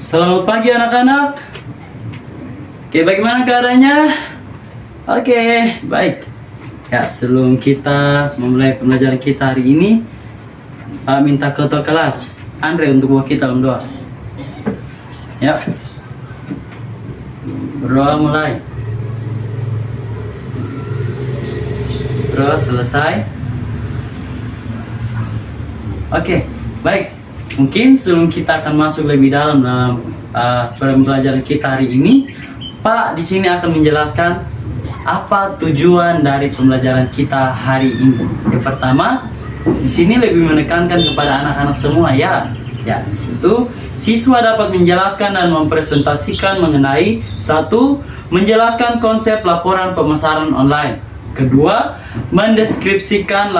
Selamat pagi anak-anak. Oke, bagaimana keadaannya? Oke, baik. Ya, sebelum kita memulai pembelajaran kita hari ini, minta ketua kelas Andre untuk bawa kita dalam doa. Ya, berdoa mulai. Berdoa selesai. Oke, baik. Mungkin sebelum kita akan masuk lebih dalam pembelajaran kita hari ini, Pak di sini akan menjelaskan apa tujuan dari pembelajaran kita hari ini. Yang pertama, di sini lebih menekankan kepada anak-anak semua ya. Ya, di situ siswa dapat menjelaskan dan mempresentasikan mengenai satu, menjelaskan konsep laporan pemasaran online. Kedua, mendeskripsikan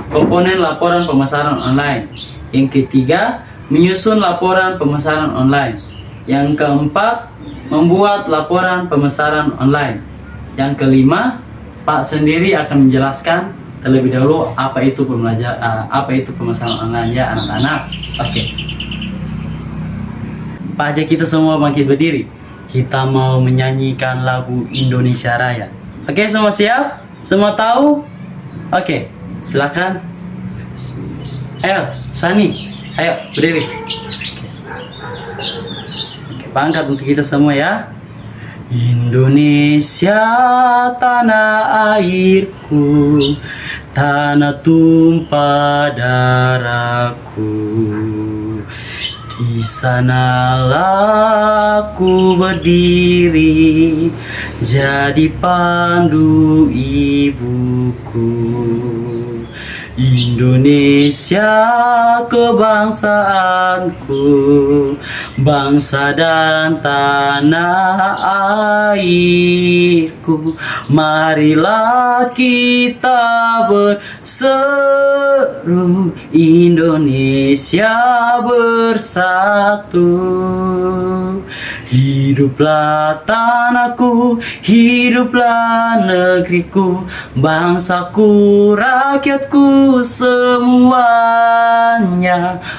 komponen laporan pemasaran online. Yang ketiga, menyusun laporan pemasaran online. Yang keempat, membuat laporan pemasaran online. Yang kelima, Pak sendiri akan menjelaskan terlebih dahulu apa itu pemasaran online ya anak-anak. Oke. Pak ajak kita semua bangkit berdiri. Kita mau menyanyikan lagu Indonesia Raya. Oke, semua siap? Semua tahu? Oke, silakan. Ayo, Sani, ayo berdiri. Oke, Pak angkat untuk kita semua ya. Indonesia tanah airku, tanah tumpah darahku. Di sanalah ku berdiri, jadi pandu ibuku. Indonesia kebangsaanku, bangsa dan tanah airku. Marilah kita berseru, Indonesia bersatu. Hiduplah tanahku, hiduplah negeriku, bangsaku, rakyatku semuanya.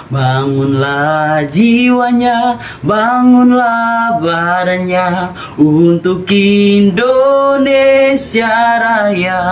Bangunlah jiwanya, bangunlah badannya untuk Indonesia Raya.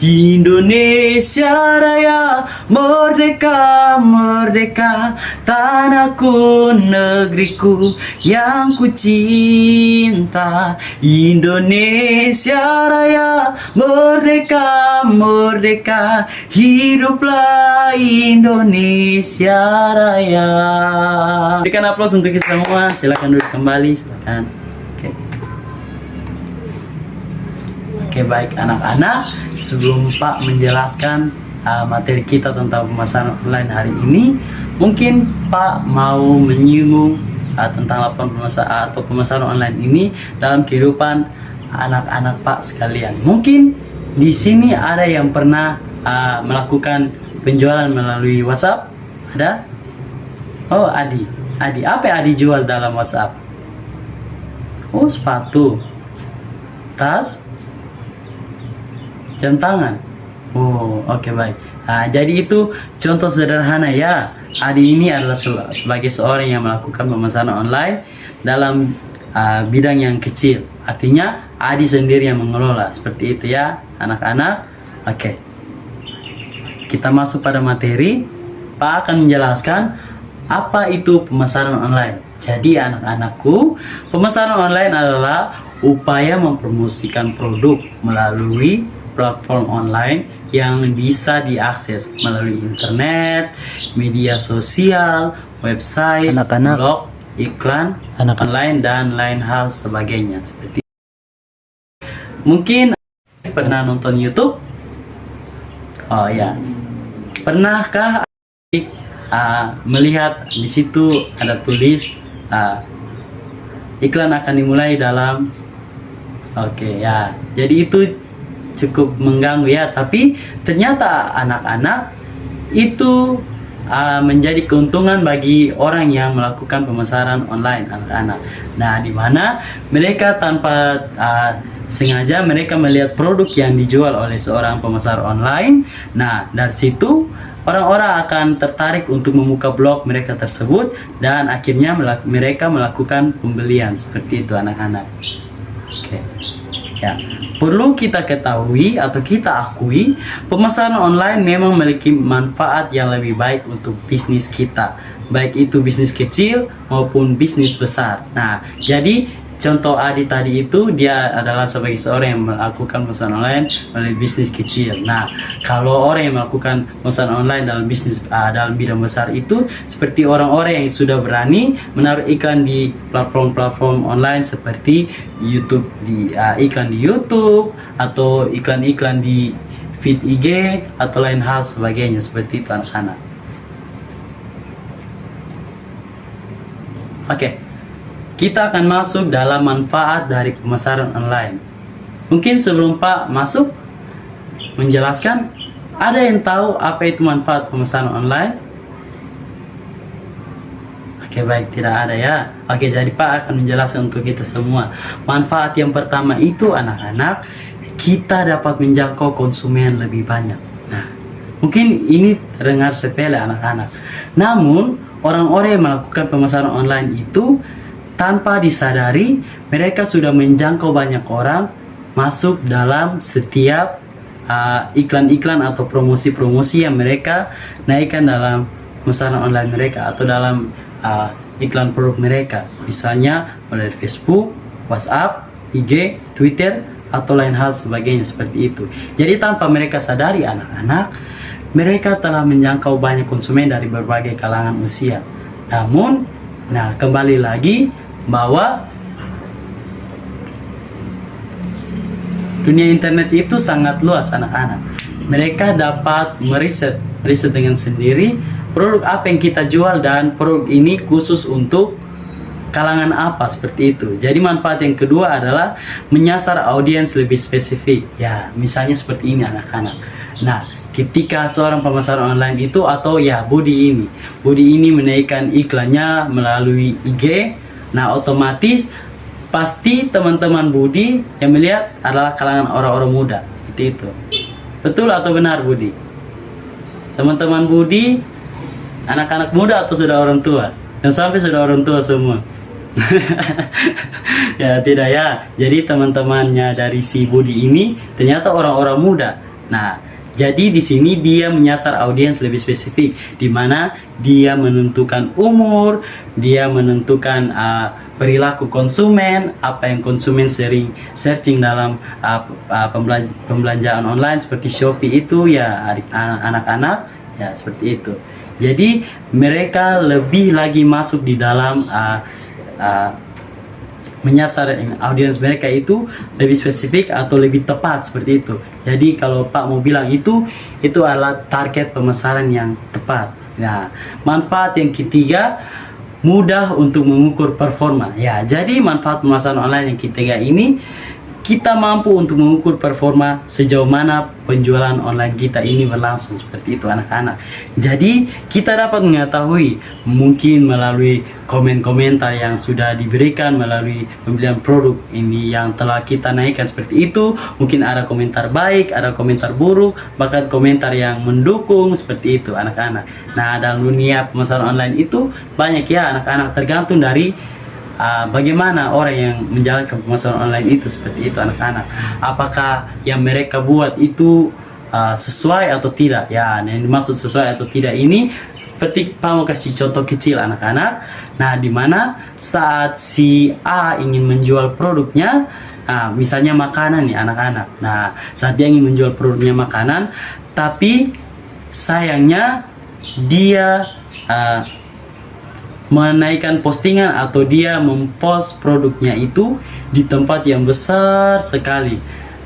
Indonesia Raya, merdeka, merdeka, tanahku, negeriku yang ku cinta. Indonesia Raya, merdeka, merdeka, hiduplah Indonesia Raya. Berikan aplaus untuk kita semua. Silakan duduk kembali, silakan. Oke, baik anak-anak, sebelum Pak menjelaskan materi kita tentang pemasaran online hari ini, mungkin Pak mau menyinggung tentang laporan pemasaran online ini dalam kehidupan anak-anak Pak sekalian. Mungkin di sini ada yang pernah melakukan penjualan melalui WhatsApp? Ada? Oh, Adi. Apa yang Adi jual dalam WhatsApp? Oh, sepatu, tas, jam tangan. Oh, oke, baik. Jadi itu contoh sederhana ya. Adi ini adalah sebagai seorang yang melakukan pemasaran online dalam bidang yang kecil. Artinya Adi sendiri yang mengelola. Seperti itu ya anak-anak. Oke, kita masuk pada materi. Pak akan menjelaskan apa itu pemasaran online. Jadi anak-anakku, pemasaran online adalah upaya mempromosikan produk melalui platform online yang bisa diakses melalui internet, media sosial, website, blog, iklan, online, dan lain hal sebagainya. Seperti mungkin pernah nonton YouTube? Oh ya, pernahkah melihat di situ ada tulis iklan akan dimulai dalam ya, jadi itu cukup mengganggu ya, tapi ternyata anak-anak itu menjadi keuntungan bagi orang yang melakukan pemasaran online anak-anak. Nah, di mana mereka tanpa sengaja mereka melihat produk yang dijual oleh seorang pemasar online. Nah, dari situ orang-orang akan tertarik untuk membuka blog mereka tersebut dan akhirnya mereka melakukan pembelian. Seperti itu anak-anak. Oke. Ya, perlu kita ketahui atau kita akui, pemasaran online memang memiliki manfaat yang lebih baik untuk bisnis kita, baik itu bisnis kecil maupun bisnis besar. Nah, jadi contoh Adi tadi itu dia adalah sebagai seorang yang melakukan pemesanan online melalui bisnis kecil. Nah, kalau orang yang melakukan pemesanan online dalam bisnis dalam bidang besar itu seperti orang-orang yang sudah berani menaruh iklan di platform-platform online seperti YouTube, iklan di YouTube atau iklan-iklan di feed IG atau lain hal sebagainya, seperti itu anak-anak. Oke. Kita akan masuk dalam manfaat dari pemasaran online. Mungkin sebelum Pak masuk menjelaskan, ada yang tahu apa itu manfaat pemasaran online? Oke, baik, tidak ada ya. Oke, jadi Pak akan menjelaskan untuk kita semua. Manfaat yang pertama itu anak-anak, kita dapat menjangkau konsumen lebih banyak. Nah, mungkin ini terdengar sepele anak-anak. Namun, orang-orang yang melakukan pemasaran online itu tanpa disadari, mereka sudah menjangkau banyak orang masuk dalam setiap iklan-iklan atau promosi-promosi yang mereka naikkan dalam pemasaran online mereka atau dalam iklan produk mereka. Misalnya melalui Facebook, WhatsApp, IG, Twitter, atau lain hal sebagainya seperti itu. Jadi tanpa mereka sadari anak-anak, mereka telah menjangkau banyak konsumen dari berbagai kalangan usia. Namun, kembali lagi, bahwa dunia internet itu sangat luas anak-anak. Mereka dapat meriset dengan sendiri produk apa yang kita jual dan produk ini khusus untuk kalangan apa, seperti itu. Jadi manfaat yang kedua adalah menyasar audiens lebih spesifik. Ya, misalnya seperti ini anak-anak. Nah, ketika seorang pemasaran online itu atau ya Budi ini menaikkan iklannya melalui IG, nah otomatis pasti teman-teman Budi yang melihat adalah kalangan orang-orang muda, seperti itu. Betul atau benar Budi? Teman-teman Budi anak-anak muda atau sudah orang tua? Dan sampai sudah orang tua semua. Ya tidak ya. Jadi teman-temannya dari si Budi ini ternyata orang-orang muda. Nah, jadi di sini dia menyasar audiens lebih spesifik, di mana dia menentukan umur, dia menentukan perilaku konsumen, apa yang konsumen sering searching dalam pembelanjaan online seperti Shopee itu ya anak-anak ya seperti itu. Jadi mereka lebih lagi masuk di dalam menyasar audiens mereka itu lebih spesifik atau lebih tepat seperti itu. Jadi kalau Pak mau bilang itu adalah target pemasaran yang tepat. Nah, manfaat yang ketiga, mudah untuk mengukur performa. Ya, jadi manfaat pemasaran online yang ketiga ini, kita mampu untuk mengukur performa sejauh mana penjualan online kita ini berlangsung, seperti itu anak-anak. Jadi kita dapat mengetahui mungkin melalui komen-komentar yang sudah diberikan melalui pembelian produk ini yang telah kita naikkan seperti itu. Mungkin ada komentar baik, ada komentar buruk, bahkan komentar yang mendukung, seperti itu anak-anak. Nah, dalam dunia pemasaran online itu banyak ya anak-anak, tergantung dari bagaimana orang yang menjalankan pemasaran online itu, seperti itu anak-anak. Apakah yang mereka buat itu sesuai atau tidak? Ya, yang dimaksud sesuai atau tidak ini seperti Pak mau kasih contoh kecil anak-anak. Nah, dimana saat si A ingin menjual produknya, misalnya makanan nih anak-anak. Nah, saat dia ingin menjual produknya makanan, tapi sayangnya dia menaikkan postingan atau dia mempost produknya itu di tempat yang besar sekali.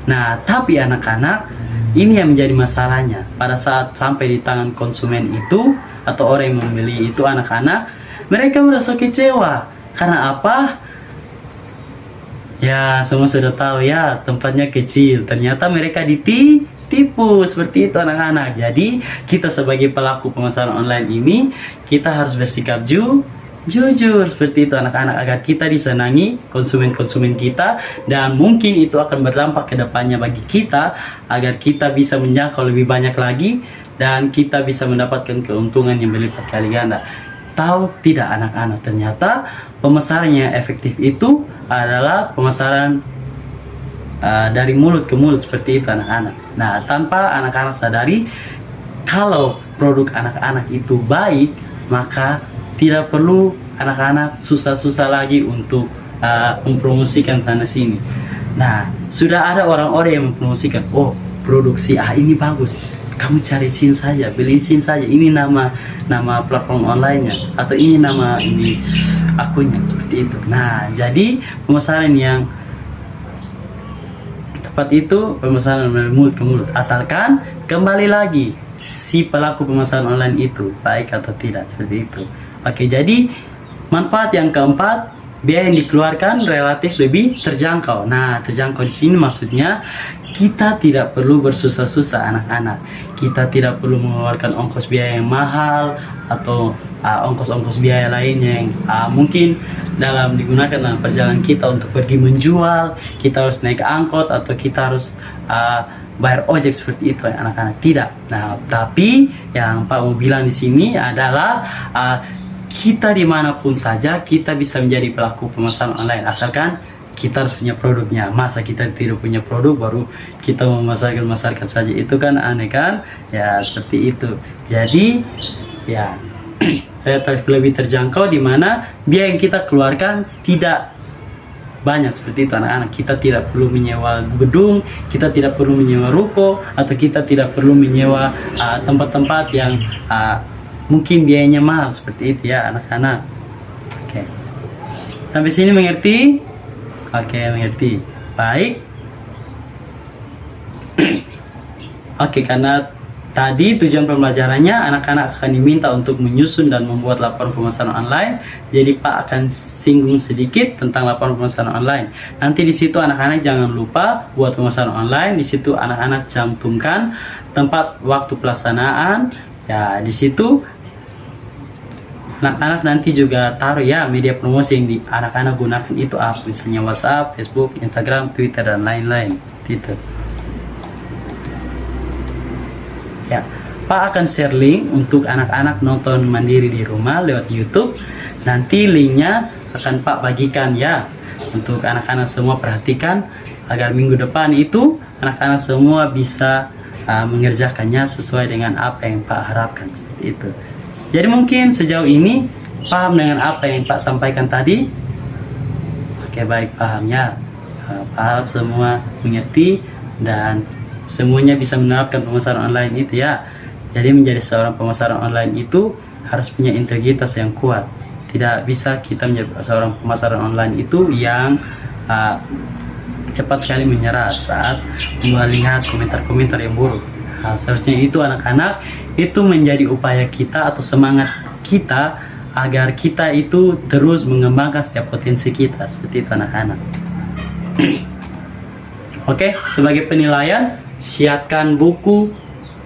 Nah, tapi anak-anak, ini yang menjadi masalahnya. Pada saat sampai di tangan konsumen itu atau orang yang membeli itu anak-anak, mereka merasa kecewa. Karena apa? Ya, semua sudah tahu ya, tempatnya kecil. Ternyata mereka ditipu, seperti itu anak-anak. Jadi kita sebagai pelaku pemasaran online ini, kita harus bersikap jujur seperti itu anak-anak, agar kita disenangi konsumen-konsumen kita, dan mungkin itu akan berdampak ke depannya bagi kita agar kita bisa menjangkau lebih banyak lagi dan kita bisa mendapatkan keuntungan yang berlipat kali ganda. Tahu tidak anak-anak, ternyata pemasaran yang efektif itu adalah pemasaran dari mulut ke mulut seperti itu anak-anak. Nah, tanpa anak-anak sadari kalau produk anak-anak itu baik, maka tidak perlu anak-anak susah-susah lagi untuk mempromosikan sana sini. Nah, sudah ada orang-orang yang mempromosikan, oh produksi ini bagus, kamu cari sini saja, beli sini saja, ini nama platform online-nya, atau ini nama ini akunnya, seperti itu. Nah, jadi pemasaran yang tepat itu pemasaran dari mulut ke mulut, asalkan kembali lagi si pelaku pemasaran online itu baik atau tidak, seperti itu. Oke, jadi manfaat yang keempat, biaya yang dikeluarkan relatif lebih terjangkau. Nah, terjangkau di sini maksudnya kita tidak perlu bersusah-susah anak-anak. Kita tidak perlu mengeluarkan ongkos biaya yang mahal atau ongkos-ongkos biaya lainnya yang mungkin digunakan dalam perjalanan kita untuk pergi menjual. Kita harus naik angkot atau kita harus bayar ojek seperti itu anak-anak. Tidak. Nah, tapi yang Pak mau bilang di sini adalah kita dimanapun saja kita bisa menjadi pelaku pemasaran online, asalkan kita harus punya produknya. Masa kita tidak punya produk baru kita memasarkan saja, itu kan aneh kan ya, seperti itu. Jadi ya relatif lebih terjangkau, di mana biaya yang kita keluarkan tidak banyak, seperti itu anak-anak. Kita tidak perlu menyewa gedung, kita tidak perlu menyewa ruko, atau kita tidak perlu menyewa tempat-tempat yang mungkin biayanya mahal, seperti itu ya anak-anak. Oke, sampai sini mengerti? Oke, mengerti. Baik. Oke, karena tadi tujuan pembelajarannya anak-anak akan diminta untuk menyusun dan membuat laporan pemasaran online. Jadi Pak akan singgung sedikit tentang laporan pemasaran online. Nanti di situ anak-anak jangan lupa buat pemasaran online. Di situ anak-anak cantumkan tempat waktu pelaksanaan. Ya, di situ anak-anak nanti juga taruh ya media promosi yang anak-anak gunakan itu apa, misalnya WhatsApp, Facebook, Instagram, Twitter, dan lain-lain. Gitu. Ya, Pak akan share link untuk anak-anak nonton mandiri di rumah lewat YouTube. Nanti linknya akan Pak bagikan ya untuk anak-anak semua. Perhatikan agar minggu depan itu anak-anak semua bisa mengerjakannya sesuai dengan apa yang Pak harapkan, seperti itu. Jadi mungkin sejauh ini paham dengan apa yang Pak sampaikan tadi? Oke, baik, paham ya. Paham semua, mengerti, dan semuanya bisa menerapkan pemasaran online itu ya. Jadi menjadi seorang pemasaran online itu harus punya integritas yang kuat. Tidak bisa kita menjadi seorang pemasaran online itu yang cepat sekali menyerah saat melihat komentar-komentar yang buruk. Seharusnya itu anak-anak itu menjadi upaya kita atau semangat kita agar kita itu terus mengembangkan setiap potensi kita, seperti itu anak-anak. Oke, sebagai penilaian siapkan buku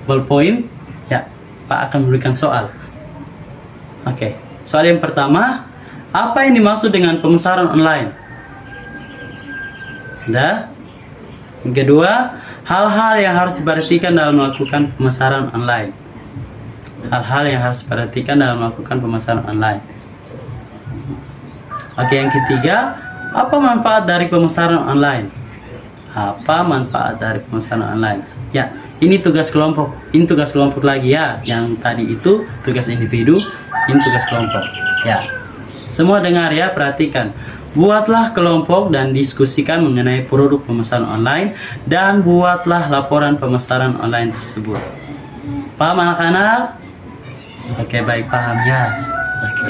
ballpoint ya. Pak akan memberikan soal. Oke, soal yang pertama, apa yang dimaksud dengan pemasaran online? Sudah? Yang kedua, hal-hal yang harus diperhatikan dalam melakukan pemasaran online. Hal-hal yang harus diperhatikan dalam melakukan pemasaran online. Oke, yang ketiga, apa manfaat dari pemasaran online? Apa manfaat dari pemasaran online? Ya, ini tugas kelompok. Ini tugas kelompok lagi ya. Yang tadi itu tugas individu, ini tugas kelompok. Ya, semua dengar ya, perhatikan. Buatlah kelompok dan diskusikan mengenai produk pemasaran online, dan buatlah laporan pemasaran online tersebut. Paham anak-anak? Oke, baik, paham ya. Oke.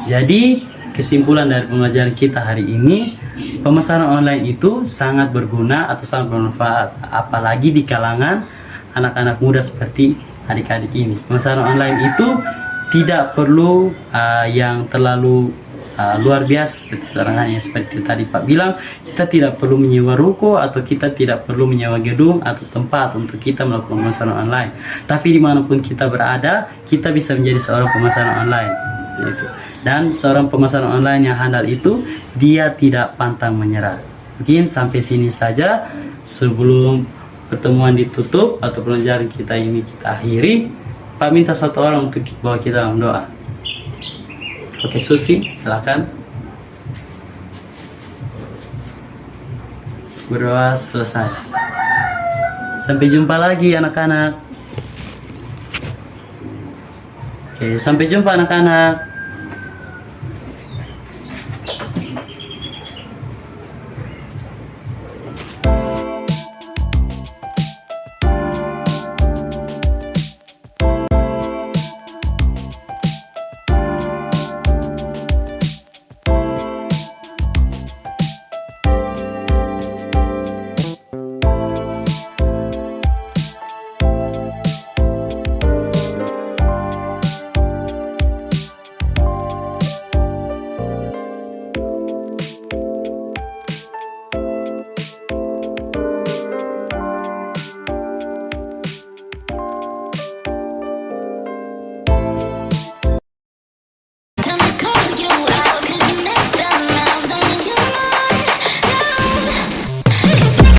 Jadi kesimpulan dari pembelajaran kita hari ini, pemasaran online itu sangat berguna atau sangat bermanfaat, apalagi di kalangan anak-anak muda seperti adik-adik ini. Pemasaran online itu tidak perlu yang terlalu luar biasa seperti keterangannya. Seperti tadi Pak bilang, kita tidak perlu menyewa ruko atau kita tidak perlu menyewa gedung atau tempat untuk kita melakukan pemasaran online. Tapi dimanapun kita berada, kita bisa menjadi seorang pemasaran online gitu. Dan seorang pemasaran online yang handal itu, dia tidak pantang menyerah. Mungkin sampai sini saja. Sebelum pertemuan ditutup atau pelajaran kita ini kita akhiri, Pak minta satu orang untuk bawa kita dalam doa. Oke, Susi, silakan. Berdoa selesai. Sampai jumpa lagi anak-anak. Oke, sampai jumpa anak-anak.